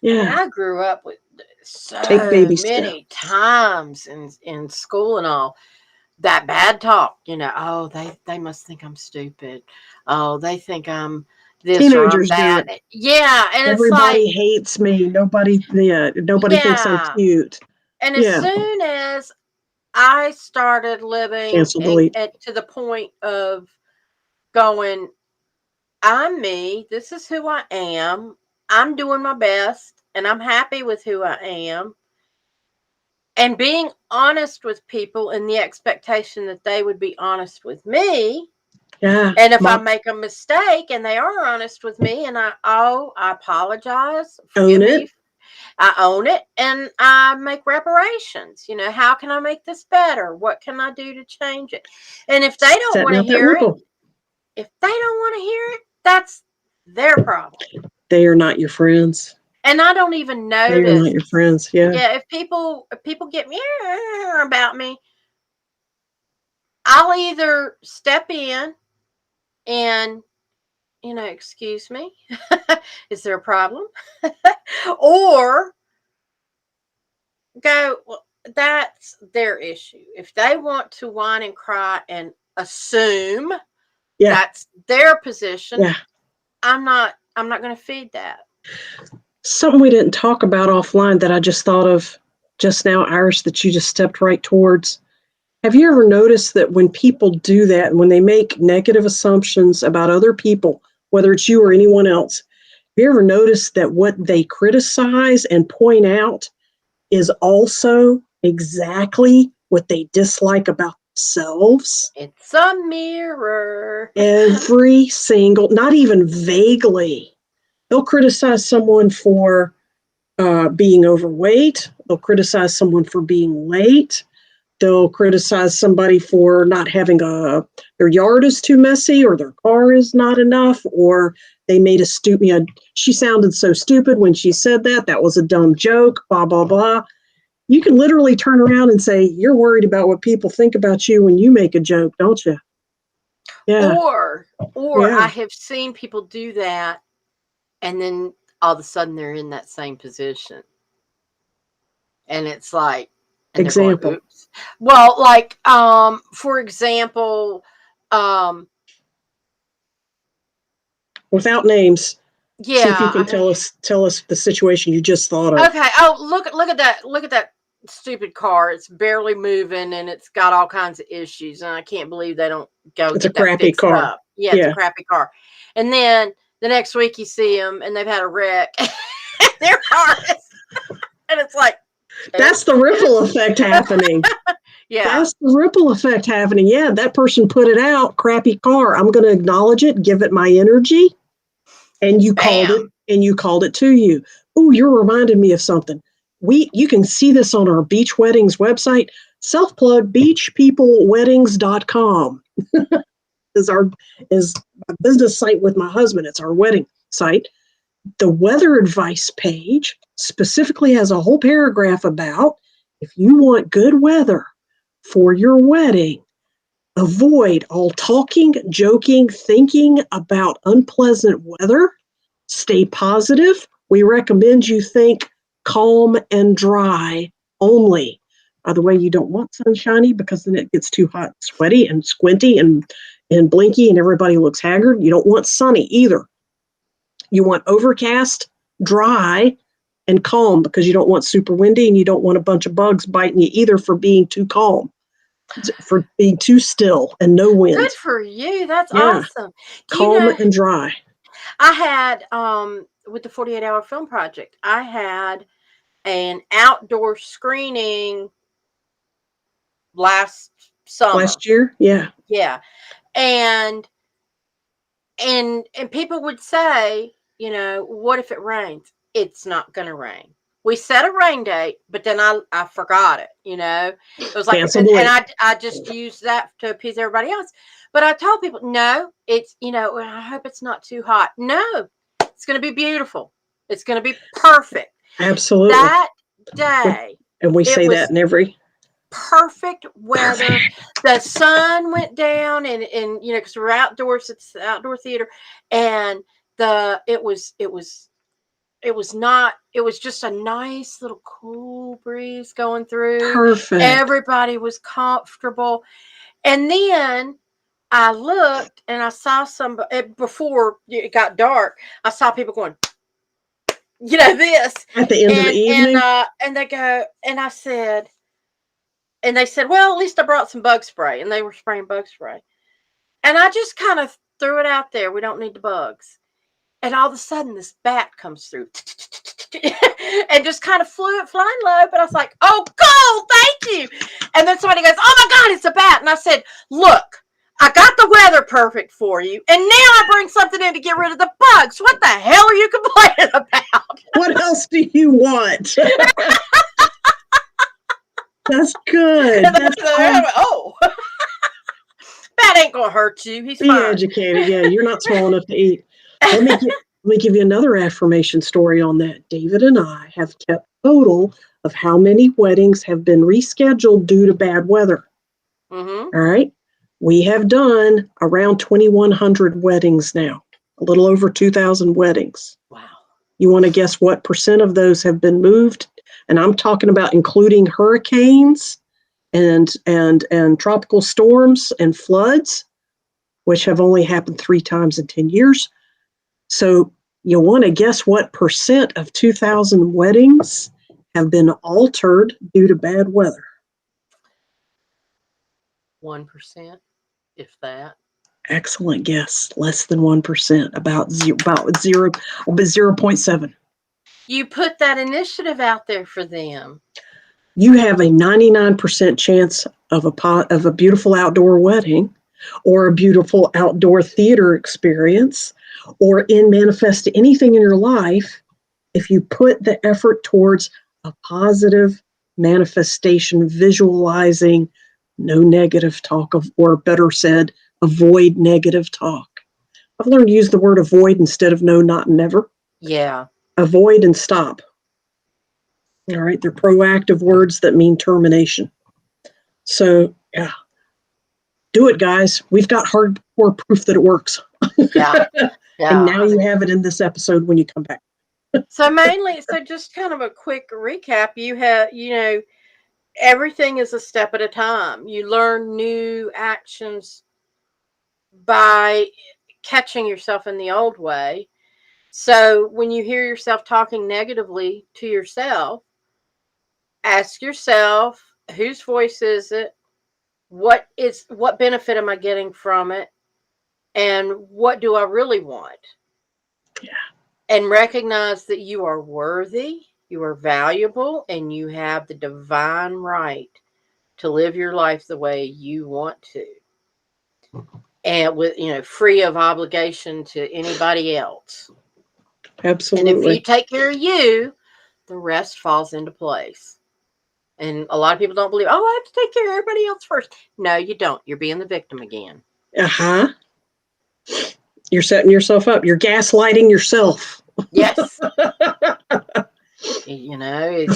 mean, Yeah. I grew up with Take so baby many steps. times in school and all that bad talk. Oh, they must think I'm stupid. Oh, they think I'm this or I'm Teenagers do that. it. Yeah, and it's like, Everybody hates me. Nobody thinks I'm yeah. cute. And as Yeah. soon as I started living Cancel, delete. and to the point of going, I'm me. This is who I am. I'm doing my best and I'm happy with who I am. And being honest with people in the expectation that they would be honest with me. Yeah. And if I make a mistake and they are honest with me and I apologize, Own forgive me. it. I own it and I make reparations. How can I make this better? What can I do to change it? And if they don't Setting want to out that hear it, ripple. if they don't want to hear it, that's their problem. They are not your friends. And I don't even They are not notice. your friends. Yeah. Yeah, if people get me about me, I'll either step in and excuse me, is there a problem? Or go, well, that's their issue. If they want to whine and cry and assume Yeah. that's their position, Yeah. I'm not going to feed that. Something we didn't talk about offline that I just thought of just now, Iris, that you just stepped right towards. Have you ever noticed that when people do that, when they make negative assumptions about other people, whether it's you or anyone else, have you ever noticed that what they criticize and point out is also exactly what they dislike about themselves? It's a mirror. Every single, not even vaguely. They'll criticize someone for being overweight. They'll criticize someone for being late. They'll criticize somebody for not having their yard is too messy or their car is not enough or they made a stupid, she sounded so stupid when she said that. That was a dumb joke, blah, blah, blah. You can literally turn around and say, you're worried about what people think about you when you make a joke, don't you? Yeah. Or Yeah. I have seen people do that and then all of a sudden they're in that same position. And it's like, and they're going, Example. oops. Well, like, for example, um, Without names, see if you yeah, can tell us the situation you just thought of. okay. Oh, look at that stupid car. It's barely moving and it's got all kinds of issues. And I can't believe they don't go It's a get that crappy fixed car. up. Yeah, it's a Yeah. crappy car. And then the next week you see them and they've had a wreck. Their car is, and it's like, That's the ripple effect happening. yeah, That's the ripple effect happening. Yeah, that person put it out, crappy car. I'm going to acknowledge it, give it my energy, and bam. you called it to you. Oh, you're reminding me of something. You can see this on our beach weddings website. Self plug beachpeopleweddings.com is is a business site with my husband. It's our wedding site. The weather advice page specifically has a whole paragraph about if you want good weather for your wedding, avoid all talking, joking, thinking about unpleasant weather. Stay positive. We recommend you think calm and dry only. By the way, you don't want sunshiny because then it gets too hot and sweaty and squinty and blinky and everybody looks haggard. You don't want sunny either. You want overcast, dry, and calm because you don't want super windy and you don't want a bunch of bugs biting you either for being too calm, for being too still and no Good wind. for you. That's Yeah, awesome. Do you calm know and dry. I had with the 48-hour film project, I had an outdoor screening last summer. Last year, yeah, Yeah. And and people would say, what if it rains? It's not going to rain. we set a rain date, but then I forgot it. It was like, Cancel and it. I just used that to appease everybody else. But I told people, no, it's I hope it's not too hot. No, it's going to be beautiful. It's going to be perfect. Absolutely. That day, And we it say was that in every perfect weather. The sun went down, and because we're outdoors, it's the outdoor theater, and it was just a nice little cool breeze going through. perfect. Everybody was comfortable. And then I looked and I saw before it got dark, I saw people going, this. At the end of the evening. And they go, and they said, well, at least I brought some bug spray. And they were spraying bug spray. And I just kind of threw it out there. We don't need the bugs. And all of a sudden, this bat comes through and just kind of flying low. But I was like, oh, cool, thank you. And then somebody goes, oh, my God, it's a bat. And I said, look, I got the weather perfect for you. And now I bring something in to get rid of the bugs. What the hell are you complaining about? What else do you want? That's good. That's oh. Bat ain't going to hurt you. He's be fine. educated. Yeah, you're not small enough to eat. Let me give you another affirmation story on that. David and I have kept total of how many weddings have been rescheduled due to bad weather. Mm-hmm. All right. We have done around 2,100 weddings now, a little over 2,000 weddings. Wow. You want to guess what % of those have been moved? And I'm talking about including hurricanes and tropical storms and floods, which have only happened 3 times in 10 years. So you want to guess what % of 2,000 weddings have been altered due to bad weather? 1%, if that. Excellent guess. Less than 1%, about 0.7. You put that initiative out there for them. You have a 99% chance of a beautiful outdoor wedding, or a beautiful outdoor theater experience, or manifest anything in your life if you put the effort towards a positive manifestation, visualizing no negative talk, or better said, avoid negative talk. I've learned to use the word avoid instead of no, not, never. Yeah. Avoid and stop. All right, they're proactive words that mean termination. So, yeah, do it, guys. We've got hardcore proof that it works. Yeah. And now you have it in this episode when you come back. So just kind of a quick recap. You have, everything is a step at a time. You learn new actions by catching yourself in the old way. So when you hear yourself talking negatively to yourself, ask yourself, whose voice is it? What benefit am I getting from it? And what do I really want? Yeah. And recognize that you are worthy, you are valuable, and you have the divine right to live your life the way you want to. And with, free of obligation to anybody else. Absolutely. And if you take care of you, the rest falls into place. And a lot of people don't believe, oh, I have to take care of everybody else first. No, you don't. You're being the victim again. Uh-huh. You're setting yourself up. You're gaslighting yourself. Yes. The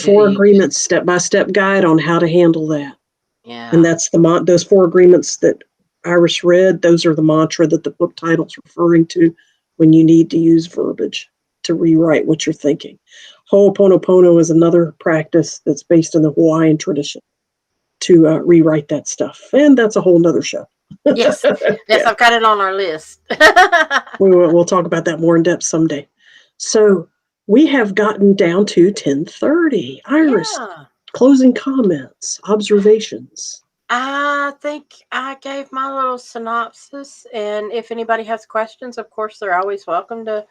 4 agreements, step-by-step guide on how to handle that. Yeah. And that's those 4 agreements that Iris read. Those are the mantra that the book title's referring to when you need to use verbiage to rewrite what you're thinking. Ho'oponopono is another practice that's based in the Hawaiian tradition to rewrite that stuff. And that's a whole nother show. Yes. Yes, I've got it on our list. We'll talk about that more in depth someday. So we have gotten down to 10:30. Iris, closing comments, observations. I think I gave my little synopsis, and if anybody has questions, of course, they're always welcome to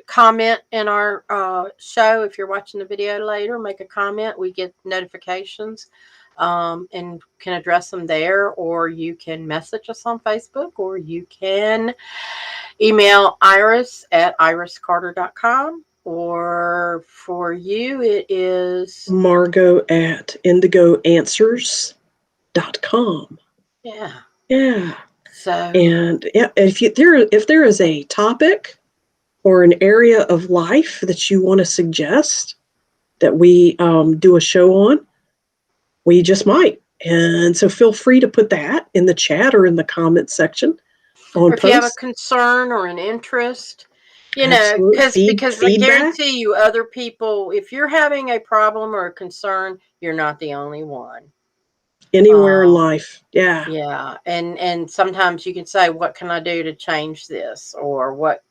comment in our show. If you're watching the video later, make a comment. We get notifications and can address them there, or you can message us on Facebook, or you can email Iris at iriscarter.com, Or for you, it is, Margot at indigoanswers.com. yeah. Yeah. So, And yeah, if there is a topic or an area of life that you want to suggest that we do a show on, we just might. And so feel free to put that in the chat or in the comment section on or if you have a posts. concern or an interest, Absolutely. because I Feedback guarantee you, other people, if you're having a problem or a concern, you're not the only one. anywhere in life. Yeah. Yeah, and sometimes you can say, "What can I do to change this?" Or what,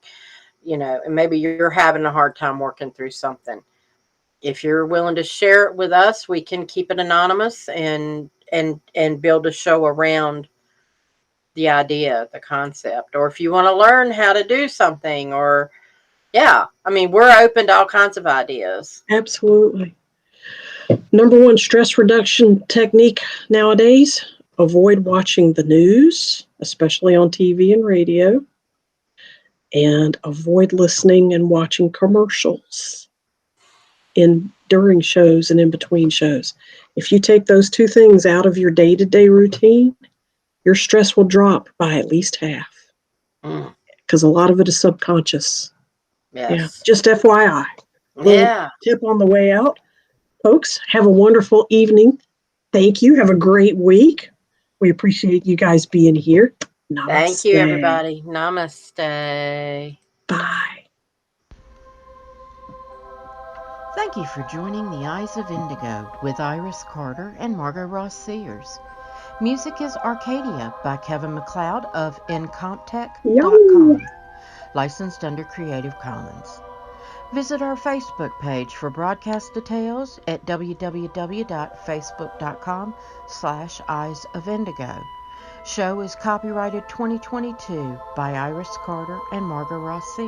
and maybe you're having a hard time working through something. If you're willing to share it with us, we can keep it anonymous and build a show around the idea, the concept. Or if you want to learn how to do something, or yeah, I mean, we're open to all kinds of ideas. Absolutely. Number one stress reduction technique nowadays, avoid watching the news, especially on TV and radio, and avoid listening and watching commercials during shows and in between shows. If you take those two things out of your day-to-day routine, your stress will drop by at least half because a lot of it is subconscious. Yeah, Yes. just FYI. Little Yeah. tip on the way out. Folks, have a wonderful evening. Thank you. Have a great week. We appreciate you guys being here. Namaste. Thank you, everybody. Namaste. Bye. Thank you for joining The Eyes of Indigo with Iris Carter and Margot Ross Sears. Music is Arcadia by Kevin MacLeod of Incomptech.com, licensed under Creative Commons. Visit our Facebook page for broadcast details at www.facebook.com/Eyes of Indigo. Show is copyrighted 2022 by Iris Carter and Margot Ross Sears.